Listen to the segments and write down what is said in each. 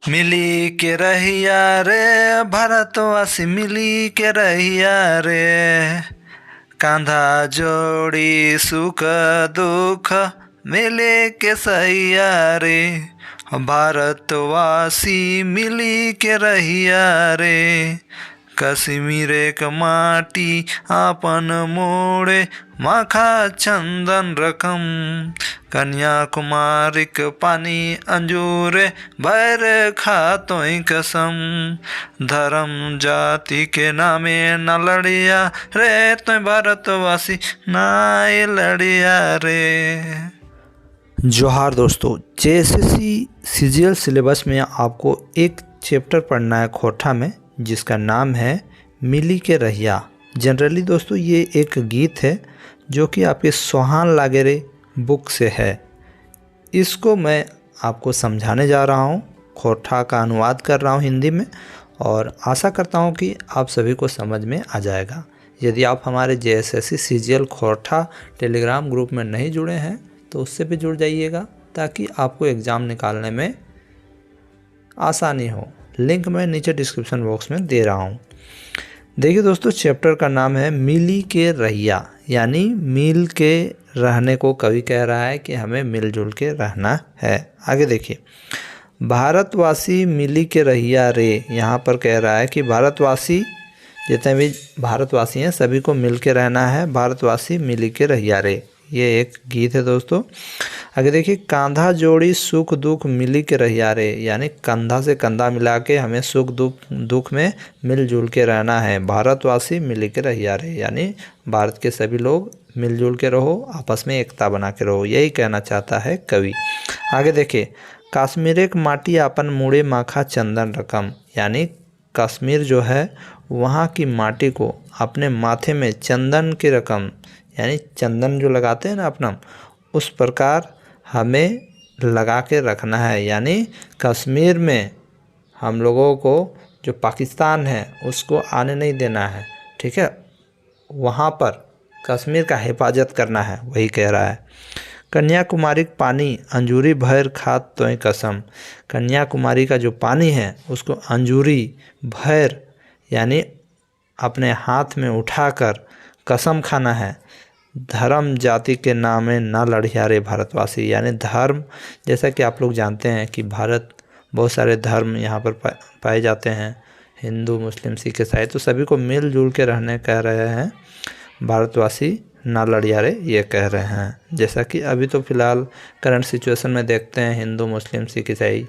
मिली के रहिया रे भारतवासी मिली के रहिया रे, कांधा जोड़ी सुख दुख मिले के सहिया रे, भारतवासी मिली के रहिया रे। कश्मीर एक माटी आपन मोड़े माखा चंदन रकम, कन्याकुमारी के पानी अंजूरे बैर खातो कसम, धर्म जाति के नामे न लड़िया रे तो भारतवासी नाय लड़िया रे। जोहार दोस्तों, जेएसएससी सीजीएल सिलेबस में आपको एक चैप्टर पढ़ना है खोटा में, जिसका नाम है मिली के रहिया। जनरली दोस्तों ये एक गीत है जो कि आपके सोहान लागेरे बुक से है। इसको मैं आपको समझाने जा रहा हूँ, खोटा का अनुवाद कर रहा हूँ हिंदी में, और आशा करता हूँ कि आप सभी को समझ में आ जाएगा। यदि आप हमारे जेएसएससी सीजीएल खोटा टेलीग्राम ग्रुप में नहीं जुड़े हैं तो उससे भी जुड़ जाइएगा, ताकि आपको एग्ज़ाम निकालने में आसानी हो। लिंक मैं नीचे डिस्क्रिप्शन बॉक्स में दे रहा हूँ। देखिए दोस्तों, चैप्टर का नाम है मिली के रहिया, यानी मिल के रहने को कवि कह रहा है कि हमें मिलजुल के रहना है। आगे देखिए, भारतवासी मिली के रहिया रे, यहाँ पर कह रहा है कि भारतवासी जितने भी भारतवासी हैं सभी को मिल के रहना है, भारतवासी मिली के रहिया रे। ये एक गीत है दोस्तों। आगे देखिए, कांधा जोड़ी सुख दुख मिली के रहिया रे, यानी कंधा से कंधा मिला के हमें सुख दुख में मिलजुल के रहना है। भारतवासी मिली के रहिया रे, यानी भारत के सभी लोग मिलजुल के रहो, आपस में एकता बना के रहो, यही कहना चाहता है कवि। आगे देखिए, कश्मीर एक माटी आपन मुड़े माखा चंदन रकम, यानी कश्मीर जो है वहाँ की माटी को अपने माथे में चंदन की रकम, यानी चंदन जो लगाते हैं ना अपना, उस प्रकार हमें लगा के रखना है। यानी कश्मीर में हम लोगों को जो पाकिस्तान है उसको आने नहीं देना है, ठीक है, वहाँ पर कश्मीर का हिफाजत करना है, वही कह रहा है। कन्याकुमारी का पानी अंजूरी भर खात तो कसम, कन्याकुमारी का जो पानी है उसको अंजूरी भर, यानी अपने हाथ में उठाकर कसम खाना है। धर्म जाति के नामे ना लड़िया रे भारतवासी, यानी धर्म, जैसा कि आप लोग जानते हैं कि भारत बहुत सारे धर्म यहाँ पर पाए जाते हैं, हिंदू मुस्लिम सिख ईसाई, तो सभी को मिलजुल के रहने कह रहे हैं। भारतवासी ना लड़िया रे ये कह रहे हैं। जैसा कि अभी तो फ़िलहाल करंट सिचुएशन में देखते हैं, हिंदू मुस्लिम सिख ईसाई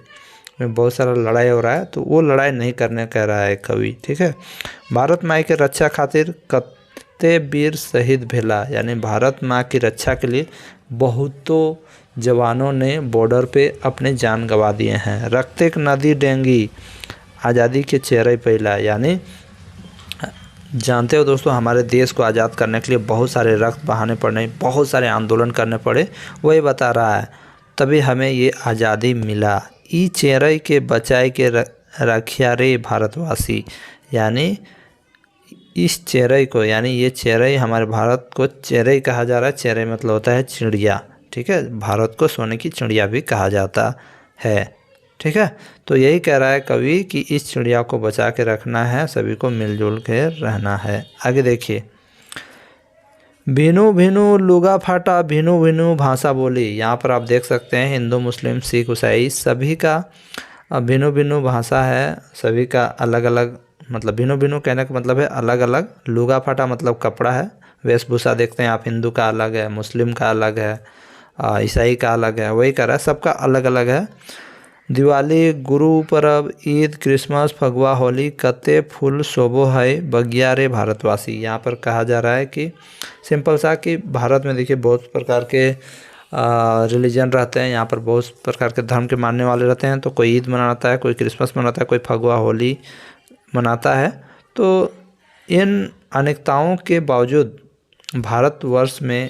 में बहुत सारा लड़ाई हो रहा है, तो वो लड़ाई नहीं करने कह रहा है कवि, ठीक है। भारत माई के रक्षा खातिर ते वीर शहीद भेला, यानी भारत माँ की रक्षा के लिए बहुतों जवानों ने बॉर्डर पे अपने जान गंवा दिए हैं। रक्त एक नदी डेंगी आज़ादी के चेहरे पहला, यानी जानते हो दोस्तों, हमारे देश को आज़ाद करने के लिए बहुत सारे रक्त बहाने पड़े, बहुत सारे आंदोलन करने पड़े, वही बता रहा है, तभी हमें ये आज़ादी मिला। ई चेहरे के बचाए के रखिया रे भारतवासी, यानी इस चेहरे को, यानी ये चेहरे हमारे भारत को चेहरे कहा जा रहा है। चेहरे मतलब होता है चिड़िया, ठीक है, भारत को सोने की चिड़िया भी कहा जाता है, ठीक है। तो यही कह रहा है कवि कि इस चिड़िया को बचा के रखना है, सभी को मिलजुल के रहना है। आगे देखिए, भिनु भिनु लुगा फाटा भिनु भिनु भाषा बोली, यहाँ पर आप देख सकते हैं हिंदू मुस्लिम सिख ईसाई सभी का भिनु भिनु भाषा है, सभी का अलग अलग, मतलब भिनु भिनु कहने का मतलब है अलग अलग। लुगा फाटा मतलब कपड़ा है, वेशभूषा देखते हैं आप, हिंदू का अलग है, मुस्लिम का अलग है, ईसाई का अलग है, वही कह रहा है सबका अलग अलग है। दिवाली गुरु परब ईद क्रिसमस फगवा होली कते फूल शोभो है बगिया रे भारतवासी, यहाँ पर कहा जा रहा है कि सिंपल सा कि भारत में देखिए बहुत प्रकार के रिलीजन रहते हैं, यहाँ पर बहुत प्रकार के धर्म के मानने वाले रहते हैं। तो कोई ईद मनाता है, कोई क्रिसमस मनाता है, कोई फगवा होली मनाता है। तो इन अनेकताओं के बावजूद भारतवर्ष में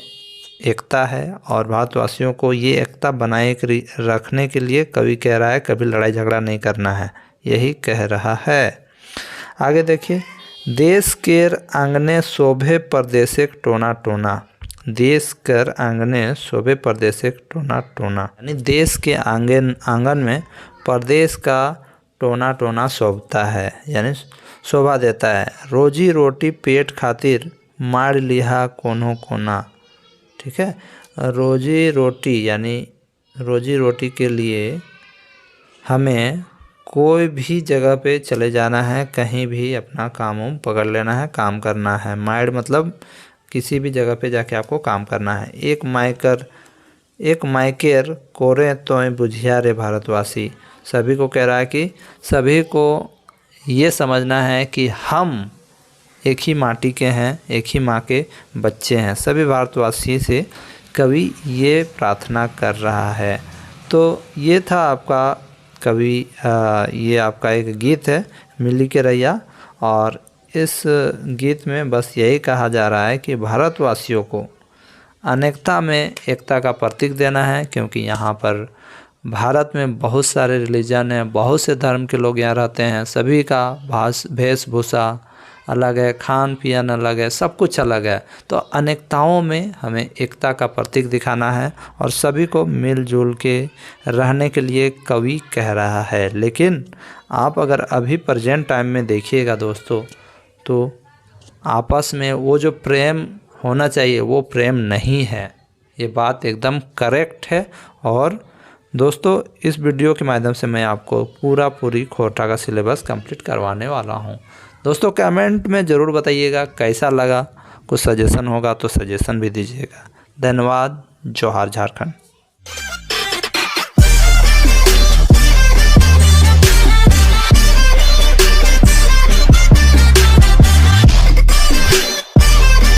एकता है, और भारतवासियों को ये एकता बनाए रखने के लिए कवि कह रहा है कभी लड़ाई झगड़ा नहीं करना है, यही कह रहा है। आगे देखिए, देश केर आंगने शोभे परदेशक टोना टोना, देश कर आंगने शोभे परदेशक टोना टोना, यानी देश के आंगन में परदेश का टोना टोना शोभता है, यानी शोभा देता है। रोजी रोटी पेट खातिर मार लिहा कोनो कोना। ठीक है, रोजी रोटी यानी रोजी रोटी के लिए हमें कोई भी जगह पे चले जाना है, कहीं भी अपना काम पकड़ लेना है, काम करना है। माइड मतलब किसी भी जगह पे जाके आपको काम करना है। एक माइकेर कोरे तोय बुझिया रे भारतवासी। सभी को कह रहा है कि सभी को ये समझना है कि हम एक ही माटी के हैं, एक ही माँ के बच्चे हैं। सभी भारतवासी से कवि ये प्रार्थना कर रहा है। तो ये था आपका कवि, ये आपका एक गीत है मिली के रैया। और इस गीत में बस यही कहा जा रहा है कि भारतवासियों को अनेकता में एकता का प्रतीक देना है, क्योंकि यहाँ पर भारत में बहुत सारे रिलीजन हैं, बहुत से धर्म के लोग यहाँ रहते हैं। सभी का वेशभूषा अलग है, खान पीन अलग है, सब कुछ अलग है। तो अनेकताओं में हमें एकता का प्रतीक दिखाना है और सभी को मिलजुल के रहने के लिए कवि कह रहा है। लेकिन आप अगर अभी प्रेजेंट टाइम में देखिएगा दोस्तों, तो आपस में वो जो प्रेम होना चाहिए वो प्रेम नहीं है। ये बात एकदम करेक्ट है। और दोस्तों इस वीडियो के माध्यम से मैं आपको पूरी खोटा का सिलेबस कंप्लीट करवाने वाला हूँ। दोस्तों कमेंट में ज़रूर बताइएगा कैसा लगा, कुछ सजेशन होगा तो सजेशन भी दीजिएगा। धन्यवाद। जोहार झारखंड।